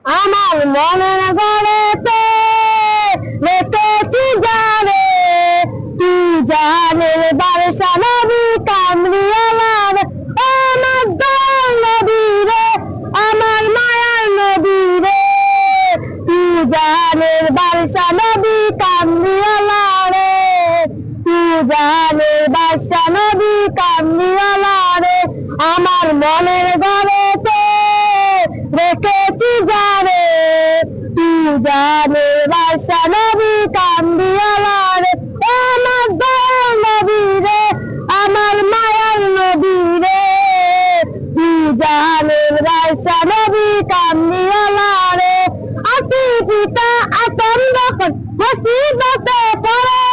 আমার মনের ঘরেতে রেখেছি যারে, তুই জানের বারসা নবী কামলিওয়ালা রে। আমার দয়াল নবী রে, আমার মায়ার নবী রে, তুই জানের বারসা নবী কামলিওয়ালা রে, তুই জানের বাদশা নবী কামলিওয়ালা রে। আমার মনের ঘরেতে রেখেছি যারে, তুই জানের বাদশা নবী কামলিওয়ালা রে। আমার দয়াল নবী রে, আমার মায়ার নবী রে, তুই জানের বাদশা নবী কামলিওয়ালা রে। আতি পিতা আতম যখন মুসিবতে পড়ে,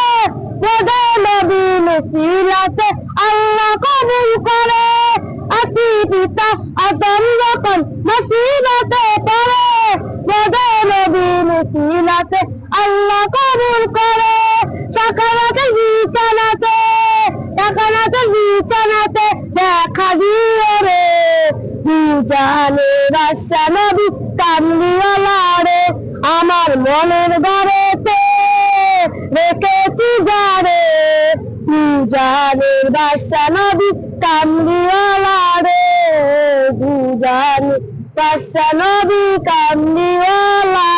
প্রধান নবী মুসিলাতে আল্লাহ কবুল করে। আতি পিতা আতম যখন মুসিবতে পড়ে, প্রধান নবী মুসিলাতে আল্লাহ কবুল করে। সকালতে বিছানাতে, সকালতে বিছানাতে দেখা দিয়ে রে, তুই জানের বাদশা নবী কামলিওয়ালা রে। আমার মনের ঘরেতে রেখেছি যারে, তুই জানের বাদশা নবী কামলিওয়ালা রে, তুই জানের বাদশা নবী কামলিওয়ালা।